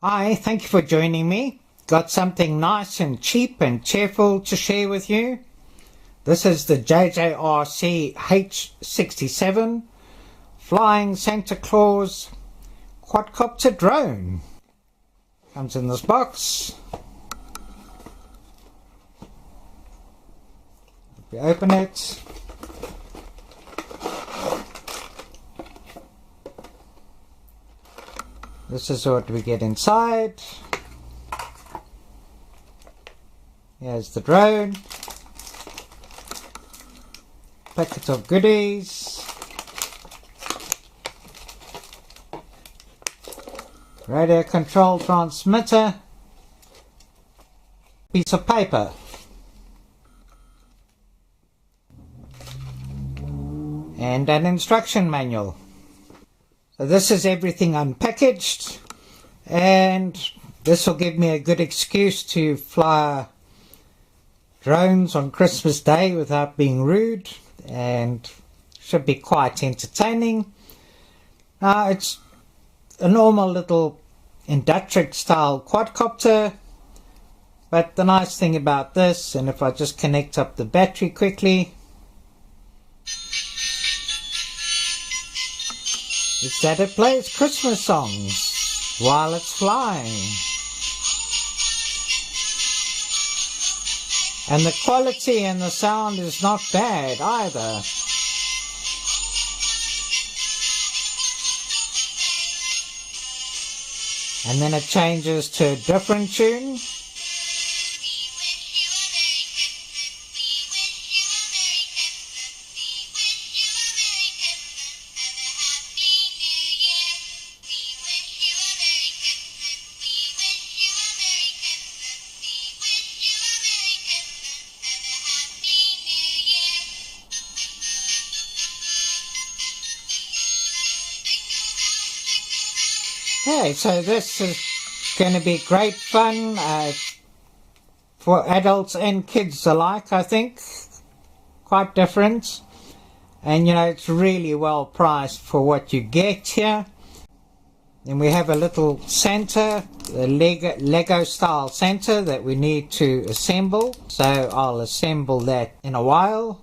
Hi, thank you for joining me. Got something nice and cheap and cheerful to share with you. This is the JJRC H67 Flying Santa Claus quadcopter drone. Comes in this box. We open it. This is what we get inside. Here's the drone. Packet of goodies. Radio control transmitter. Piece of paper. And an instruction manual. So this is everything unpackaged, and this will give me a good excuse to fly drones on Christmas Day without being rude, and should be quite entertaining. It's a normal little inductric style quadcopter, but the nice thing about this, and if I just connect up the battery quickly, is that it plays Christmas songs while it's flying. And the quality and the sound is not bad either. And then it changes to a different tune. Okay, so this is going to be great fun for adults and kids alike, I think. Quite different. And you know, it's really well priced for what you get here. And we have a little Santa, a Lego style Santa that we need to assemble. So I'll assemble that in a while.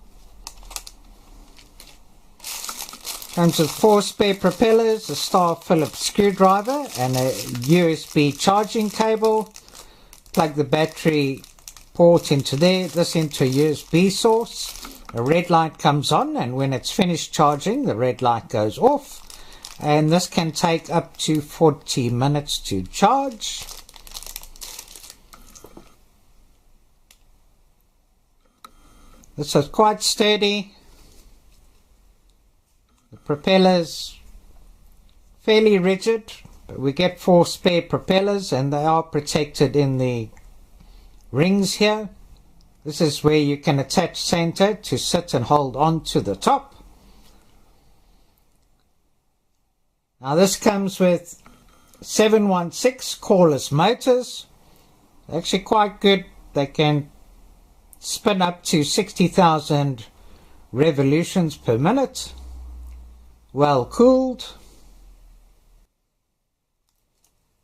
Comes with 4 spare propellers, a star Phillips screwdriver and a USB charging cable. Plug the battery port into there, this into a USB source. A red light comes on, and when it's finished charging the red light goes off. And this can take up to 40 minutes to charge. This is quite sturdy. The propellers fairly rigid, but we get 4 spare propellers and they are protected in the rings here. This is where you can attach Santa to sit and hold on to the top. Now this comes with 716 cordless motors. They're actually quite good. They can spin up to 60,000 revolutions per minute. Well cooled.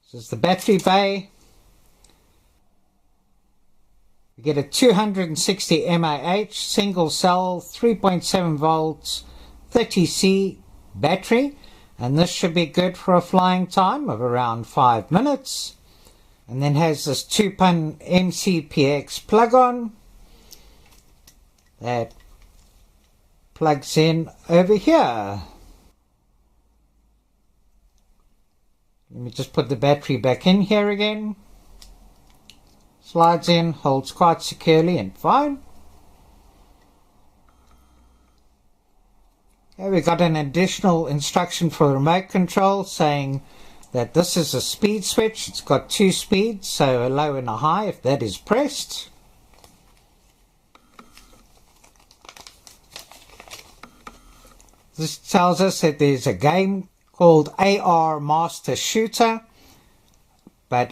This is the battery bay. We get a 260 mAh single cell 3.7 volts 30C battery, and this should be good for a flying time of around 5 minutes. And then has this 2-pin MCPX plug-on that plugs in over here. Let me just put the battery back in here again. Slides in, holds quite securely and fine. Here we got an additional instruction for remote control saying that this is a speed switch. It's got 2 speeds, so a low and a high if that is pressed. This tells us that there's a game called AR Master Shooter, but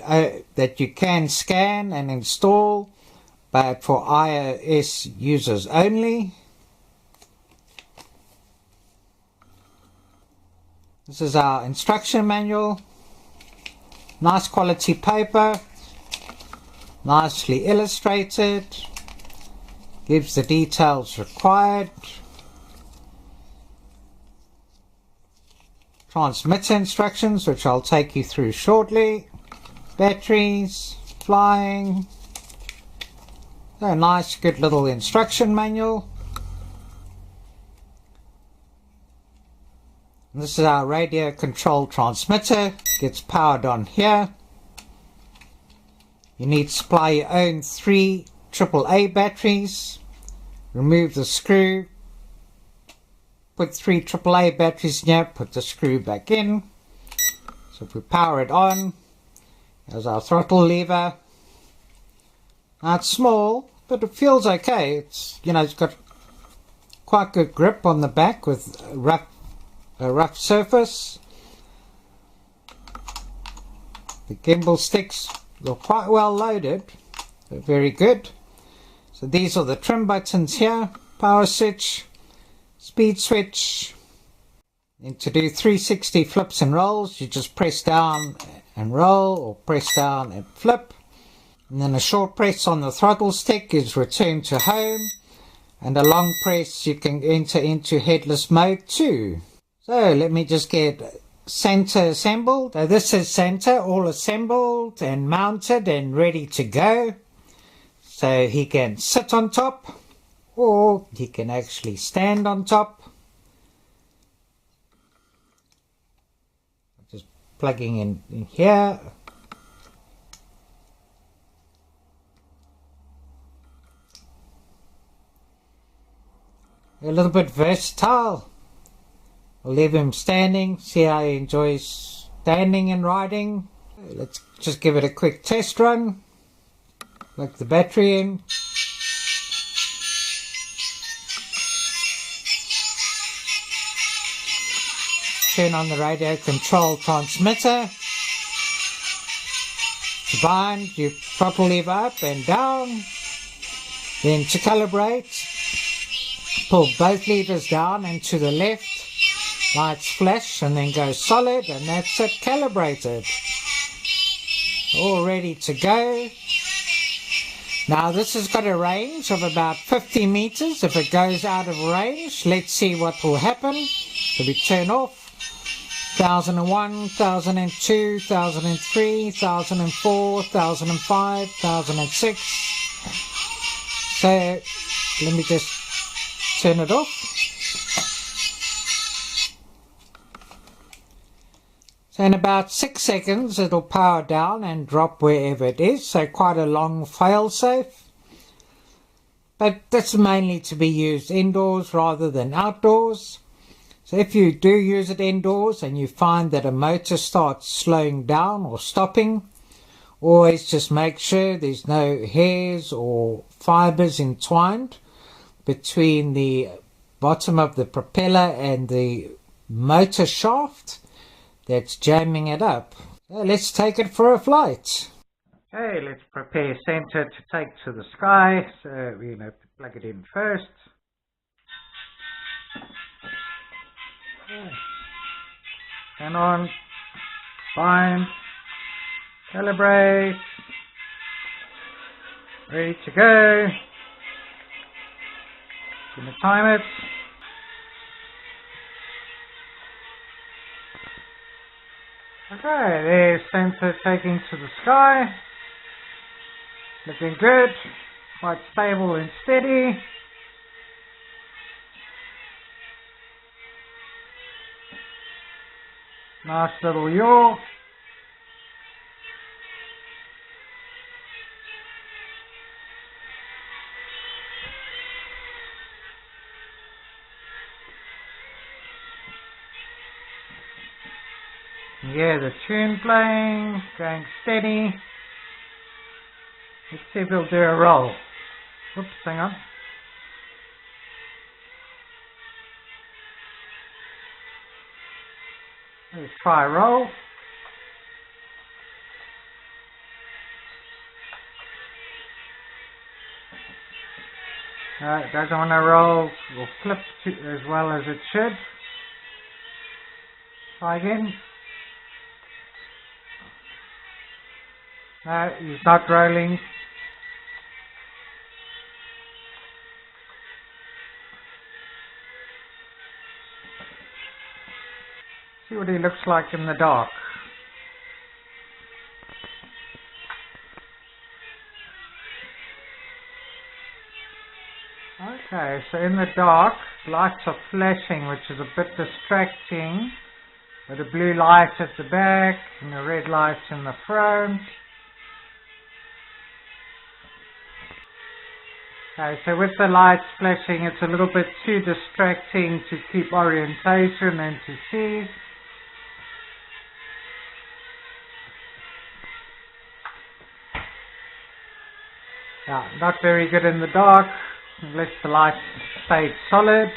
that you can scan and install, but for iOS users only. This is our instruction manual. Nice quality paper, nicely illustrated, gives the details required. Transmitter instructions, which I'll take you through shortly. Batteries, flying. A nice, good little instruction manual. And this is our radio controlled transmitter. Gets powered on here. You need to supply your own 3 AAA batteries. Remove the screw. Put 3 AAA batteries in here. Put the screw back in. So if we power it on, there's our throttle lever. Now it's small, but it feels okay. It's, you know, it's got quite good grip on the back with a rough surface. The gimbal sticks are quite well loaded. They're very good. So these are the trim buttons here. Power switch, speed switch. And to do 360 flips and rolls, you just press down and roll, or press down and flip. And then a short press on the throttle stick is return to home, and a long press you can enter into headless mode too. So let me just get center assembled. So this is center all assembled and mounted and ready to go. So he can sit on top, or he can actually stand on top. Just plugging in here. A little bit versatile. I'll leave him standing, see how he enjoys standing and riding. Let's just give it a quick test run. Plug the battery in. Turn on the radio control transmitter. To bind, you throttle lever up and down. Then to calibrate, pull both levers down and to the left. Lights flash and then go solid, and that's it, calibrated. All ready to go. Now this has got a range of about 50 meters. If it goes out of range, let's see what will happen. So we turn off. 1001, 1002, 1003, 1004, 1005, 1006. So let me just turn it off. So in about 6 seconds it'll power down and drop wherever it is. So quite a long fail-safe. But that's mainly to be used indoors rather than outdoors. So if you do use it indoors and you find that a motor starts slowing down or stopping, always just make sure there's no hairs or fibers entwined between the bottom of the propeller and the motor shaft that's jamming it up. So let's take it for a flight. Okay, let's prepare center to take to the sky. So we're going to plug it in first. Turn on, bind, calibrate, ready to go. Going to time it. Okay, there's sensor taking to the sky. Looking good, quite stable and steady. Nice little yaw. Yeah, the tune playing, going steady. Let's see if we'll do a roll. Oops, hang on. Let's try a roll. No, it doesn't want to roll. We'll flip as well as it should. Try again. No, he's not rolling. See what he looks like in the dark. Okay, so in the dark, lights are flashing, which is a bit distracting. With a blue light at the back and a red light in the front. Okay, so with the lights flashing, it's a little bit too distracting to keep orientation and to see. Yeah, not very good in the dark, unless the light stayed solid.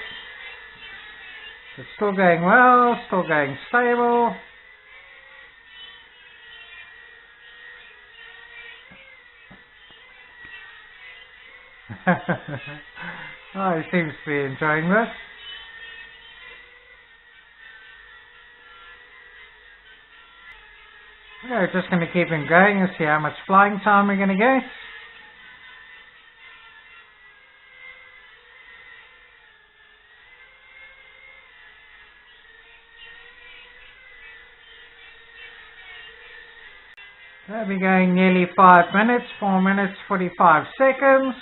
It's still going well, still going stable. Oh, he seems to be enjoying this. Okay, we're just going to keep him going and see how much flying time we're going to get. We'll be going nearly 5 minutes, 4 minutes, 45 seconds.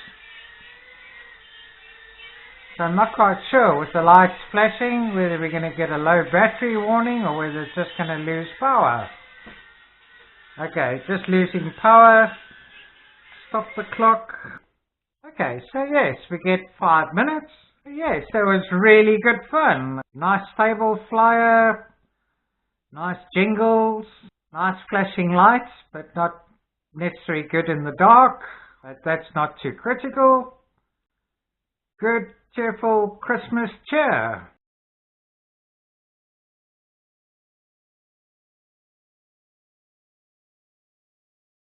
So I'm not quite sure with the lights flashing whether we're going to get a low battery warning or whether it's just going to lose power. Okay, just losing power. Stop the clock. Okay, so yes, we get 5 minutes. Yes, that was really good fun. Nice stable flyer. Nice jingles. Nice flashing lights, but not necessarily good in the dark. But that's not too critical. Good, cheerful Christmas cheer.